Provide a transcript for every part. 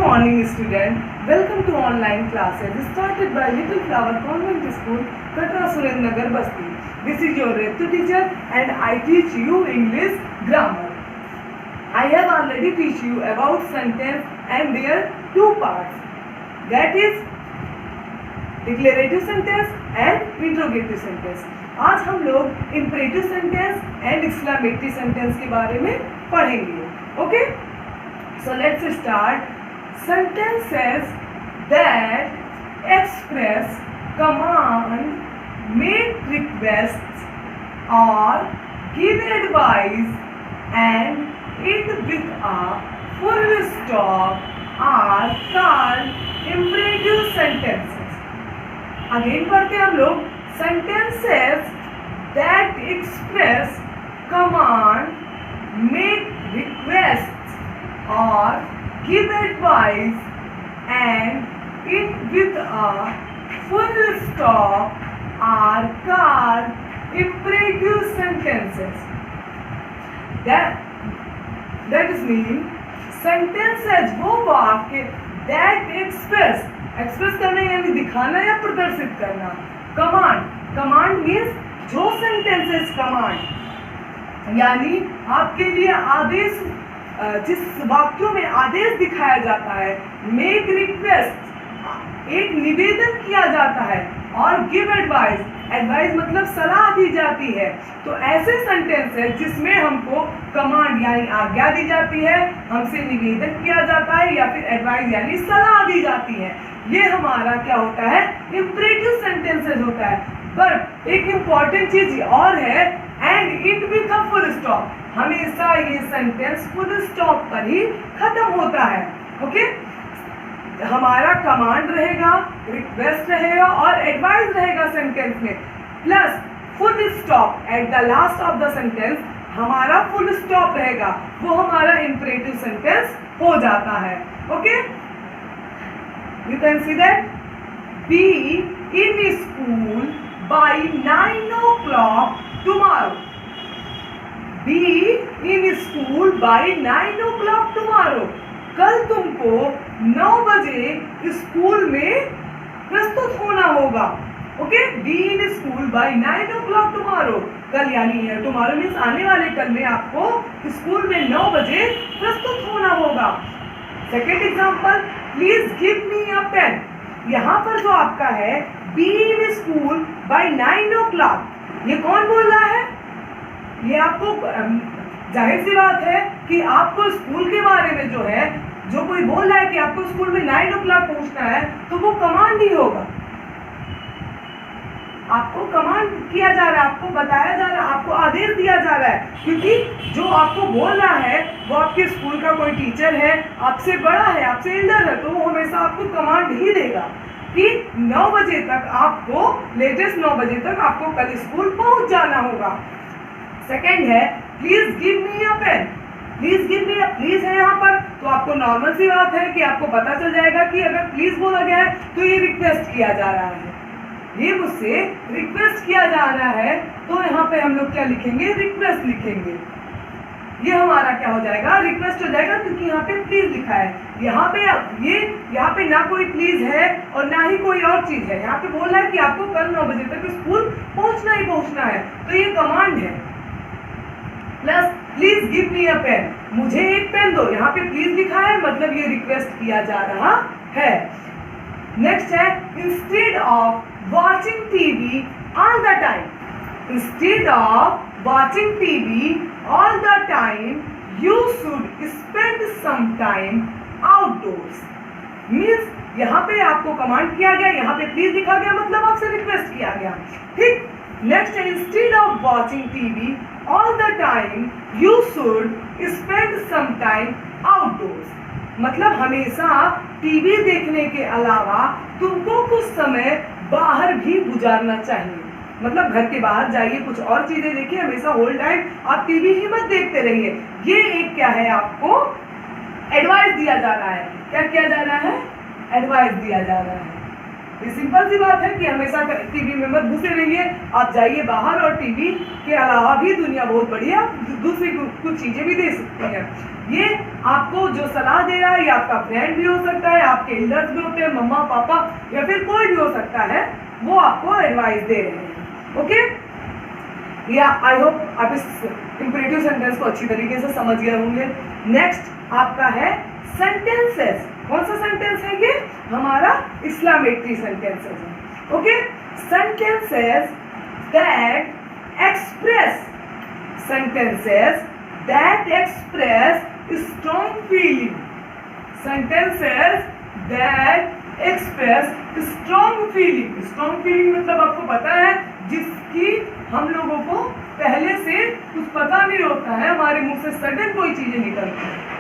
morning, student. Welcome to online classes started by Little Flower Convent School, Katra Surendranagar, Basti. This is your Ritu teacher, and I teach you English grammar. I have already teach you about sentence and their two parts. That is declarative sentence and interrogative sentence. आज हम लोग imperative sentence and exclamatory sentence के बारे में पढ़ेंगे. Okay? So let's start. Sentences that express command, make requests or give advice and end with a full stop are called imperative sentences. Again पढ़ते हैं हम लोग. Sentences that express command, make requests or give advice and end with a full stop are called imperative sentences. That is mean sentences वो वाक्य that express करना यानी दिखाना या प्रदर्शित करना. कमांड मीन्स जो सेंटेंसेस कमांड यानी आपके लिए आदेश, जिस वाक्यों में आदेश दिखाया जाता है, मेक रिक्वेस्ट एक निवेदन किया जाता है, और गिव एडवाइस मतलब सलाह दी जाती है. तो ऐसे सेंटेंस है जिसमें हमको कमांड यानी आज्ञा दी जाती है, हमसे निवेदन किया जाता है, या फिर एडवाइस यानी सलाह दी जाती है. ये हमारा क्या होता है, इंपरेटिव सेंटेंसेस होता है. बट एक इम्पॉर्टेंट चीज और है, and it with a full stop. हमेशा ये सेंटेंस फुल स्टॉप पर ही खत्म होता है. ओके, हमारा कमांड रहेगा, रिक्वेस्ट रहेगा और एडवाइस रहेगा सेंटेंस में, plus full stop at the last of the sentence. हमारा फुल स्टॉप रहेगा, वो हमारा इंपरेटिव सेंटेंस हो जाता है. Okay, you can see that. Be in school by 9 o'clock tomorrow. Be in school by 9 o'clock tomorrow. कल तुमको 9 बजे स्कूल में प्रस्तुत होना होगा. Okay, be in school by 9 o'clock tomorrow. कल यानी tomorrow मीन्स आने वाले कल में आपको स्कूल में 9 बजे प्रस्तुत होना होगा. Second example, please give me a pen. यहाँ पर जो आपका है be in school by 9 o'clock, ये कौन बोल रहा है? ये आपको जाहिर सी बात है कि आपको स्कूल के बारे में जो है, जो कोई बोल रहा है कि आपको स्कूल में 9 o'clock पहुंचना है, तो वो कमांड ही होगा. आपको कमांड किया जा रहा है, आपको बताया जा रहा है, आपको आदेश दिया जा रहा है, क्योंकि जो आपको बोल रहा है वो आपके स्कूल का कोई टीचर है, आपसे बड़ा है, आपसे एल्डर है, तो वो हमेशा आपको कमांड ही देगा कि 9 बजे तक आपको, लेटेस्ट 9 बजे तक आपको कल स्कूल पहुंच जाना होगा. सेकेंड है, please give me a pen. Please give me, please है यहाँ पर, तो आपको नॉर्मल सी बात है कि आपको पता चल जाएगा कि अगर प्लीज बोला गया है तो ये रिक्वेस्ट किया जा रहा है, ये मुझसे रिक्वेस्ट किया जा रहा है. तो यहाँ पे हम लोग क्या लिखेंगे, रिक्वेस्ट लिखेंगे. ये हमारा क्या हो जाएगा, रिक्वेस्ट हो जाएगा, क्योंकि यहाँ पे प्लीज लिखा है. यहाँ पे ना कोई प्लीज है और ना ही कोई और चीज है. यहाँ पे बोल रहा है कि आपको कल 9 बजे तक स्कूल पहुंचना ही पहुंचना है, तो ये कमांड है. Plus please give me a pen, मुझे एक पेन दो. यहाँ पे प्लीज लिखा है, मतलब ये रिक्वेस्ट किया जा रहा है. नेक्स्ट है, instead of watching TV all the time. Instead of watching TV all the time, you should spend some time outdoors. Means यहाँ पे आपको कमांड किया गया, यहाँ पे प्लीज लिखा गया, मतलब आपसे रिक्वेस्ट किया गया. ठीक. नेक्स्ट है, instead of watching TV all the time, you should spend some time outdoors. मतलब हमेशा टीवी देखने के अलावा तुमको कुछ समय बाहर भी गुजारना चाहिए. मतलब घर के बाहर जाइए, कुछ और चीजें देखिए, हमेशा होल टाइम आप टीवी ही मत देखते रहिए. ये एक क्या है, आपको एडवाइस दिया जा रहा है. क्या किया जा रहा है, एडवाइस दिया जा रहा है. ये सिंपल सी बात है कि हमेशा टीवी में मत घुसे रहिए, आप जाइए बाहर और टीवी के अलावा भी दुनिया बहुत बढ़िया दूसरी कुछ चीजें भी दे सकती हैं। ये आपको जो सलाह दे रहा है, ये आपका फ्रेंड भी हो सकता है, आपके एल्डर्स भी होते हैं, मम्मा पापा या फिर कोई भी हो सकता है, वो आपको एडवाइस दे रहे हैं। ओके, या आई होप आप इस इंपरेटिव सेंटेंस को अच्छी तरीके से समझ गए होंगे। नेक्स्ट आपका है सेंटेंसेस। कौन सा सेंटेंस है ये? हमारा इस्लामेट्री सेंटेंसेस है। Okay, sentences that express, sentences that express strong feeling, sentences that express strong feeling. Strong feeling मतलब आपको पता है जिसकी हम लोगों को पहले से कुछ पता नहीं होता है, हमारे मुंह से सडन कोई चीजें निकलती हैं।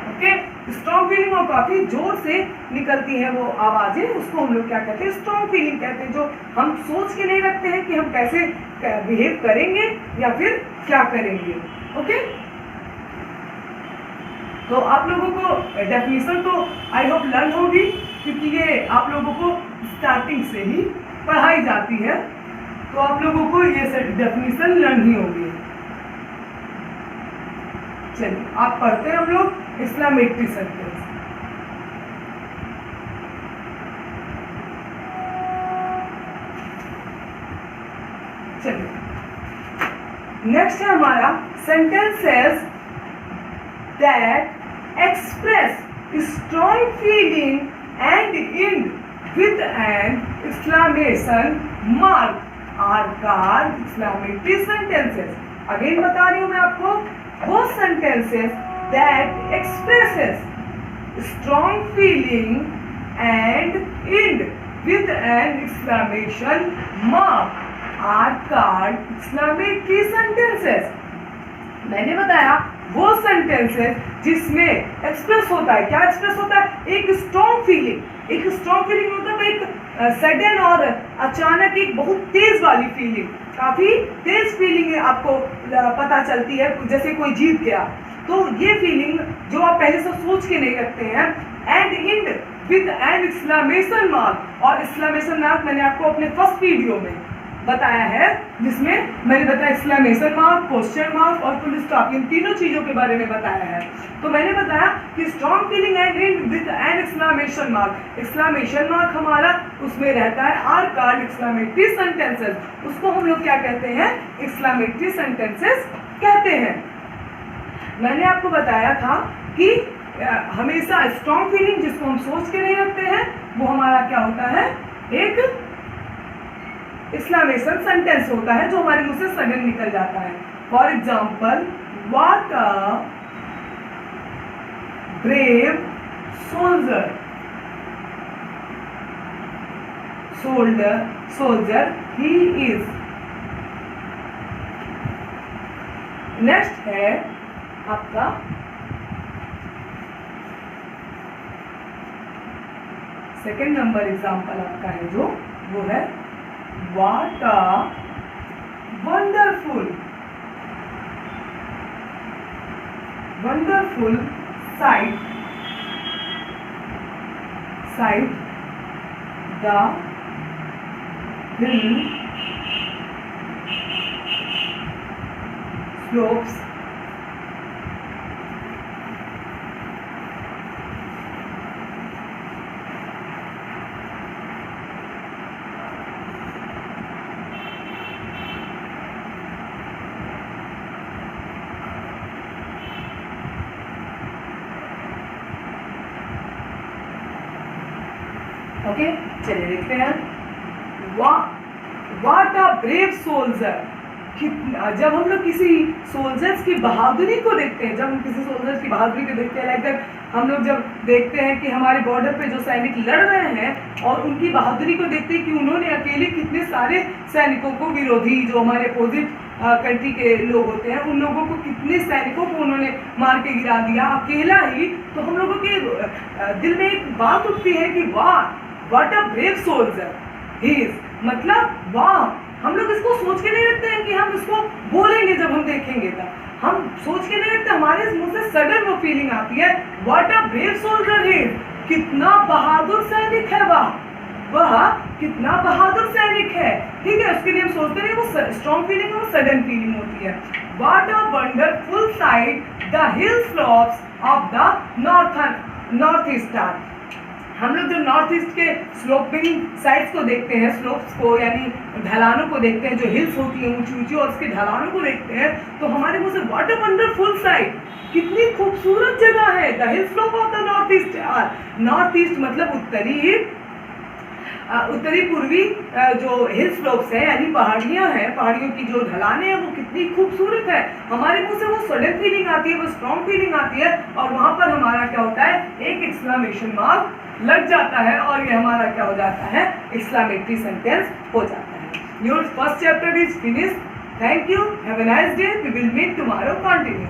ओके, स्ट्रॉन्ग फीलिंग और काफी जोर से निकलती है वो आवाजें, उसको हम लोग क्या कहते हैं? स्ट्रॉन्ग फीलिंग कहते हैं। जो हम सोच के नहीं रखते हैं कि हम कैसे बिहेव करेंगे या फिर क्या करेंगे। ओके, तो आप लोगों को डेफिनेशन तो आई होप लर्न होगी, क्योंकि ये आप लोगों को स्टार्टिंग से ही पढ़ाई जाती है, तो आप लोगों को ये डेफिनेशन लर्न ही होगी। चलिए आप पढ़ते हैं हम लोग इस्लामेट्री सेंटेंस। चलिए नेक्स्ट है हमारा sentences that express strong feeling and end with an exclamation mark are called exclamatory sentences. Again बता रही हूं मैं आपको, वो sentences that expresses strong feeling and end with an exclamation mark are called exclamatory sentences। मैंने बताया वो sentences जिसमें एक्सप्रेस होता है, क्या एक्सप्रेस होता है? एक स्ट्रॉन्ग फीलिंग। एक स्ट्रॉन्ग फीलिंग मतलब एक सडन और अचानक एक बहुत तेज वाली फीलिंग, काफी तेज फीलिंग आपको पता चलती है, जैसे कोई जीत गया, तो ये फीलिंग जो आप पहले से सोच के नहीं रखते हैं। And end with an exclamation mark, और एक्सक्लेमेशन मार्क मैंने आपको अपने फर्स्ट वीडियो में बताया है, जिसमें मैंने बताया एक्सक्लेमेशन मार्क, क्वेश्चन मार्क और फुल स्टॉप, इन तीनों चीजों के बारे में बताया है। तो मैंने बताया कि strong feeling and end with an exclamation mark, exclamation mark हमारा उसमें रहता है आर कॉल्ड एक्सक्लेमेटरी सेंटेंसेस। उसको हम लोग क्या कहते हैं? एक्सक्लेमेटरी सेंटेंसेस कहते हैं। मैंने आपको बताया था कि हमेशा स्ट्रॉन्ग फीलिंग जिसको हम सोच के नहीं रखते हैं, वो हमारा क्या होता है? एक एक्सक्लेमेशन सेंटेंस होता है जो हमारे मुंह से सडन निकल जाता है। For example, what a brave soldier, soldier he is. Next है आपका सेकेंड नंबर एग्जाम्पल आपका है जो, वो है What a wonderful sight the hill slopes okay. चलिए देखते हैं, व्हाट अ ब्रेव सोल्जर। जब हम लोग किसी सोल्जर्स की बहादुरी को देखते हैं, जब हम किसी सोल्जर्स की बहादुरी को देखते हैं, लाइक हम लोग जब देखते हैं कि हमारे बॉर्डर पे जो सैनिक लड़ रहे हैं और उनकी बहादुरी को देखते हैं कि उन्होंने अकेले कितने सारे सैनिकों को, विरोधी जो हमारे अपोजिट कंट्री के लोग होते हैं, उन लोगों को कितने सैनिकों को उन्होंने मार के गिरा दिया अकेला ही, तो हम लोगों के दिल में एक बात उठती है कि वाह, what a brave soldier he is. मतलब वाह, हम लोग इसको सोच के नहीं रखते हैं कि हम इसको बोलेंगे, जब हम देखेंगे तब हम सोच के नहीं रखते, हमारे मुंह से सडन वो फीलिंग आती है, what a brave soldier he is, कितना बहादुर सैनिक है वाह। वह कितना बहादुर सैनिक है। ठीक है, उसके लिए हम सोचते नहीं, वो स्ट्रॉन्ग फीलिंग और सडन फीलिंग होती है। What a wonderful site the hill slopes of the north eastern. हम लोग जब नॉर्थ ईस्ट के स्लोपिंग साइड्स को देखते हैं, स्लोप्स को यानी ढलानों को देखते हैं, जो हिल्स होती हैं ऊंची ऊंची, और उसके ढलानों को देखते हैं, तो हमारे मुंह से व्हाट अ वंडरफुल साइट, कितनी खूबसूरत जगह है। The hill slope of the north east. North east मतलब उत्तरी पूर्वी जो हिल स्लोप्स है यानी पहाड़ियां हैं, पहाड़ियों की जो ढलानें हैं वो कितनी खूबसूरत है। हमारे मुंह से वो सडन फीलिंग आती है, वो स्ट्रॉन्ग फीलिंग आती है, और वहां पर हमारा क्या होता है, एक एक्सक्लेमेशन मार्क लग जाता है, और ये हमारा क्या हो जाता है, एक्सक्लेमेटरी सेंटेंस हो जाता है। Your first chapter is finished. Thank you, have a nice day, we will meet tomorrow, continue.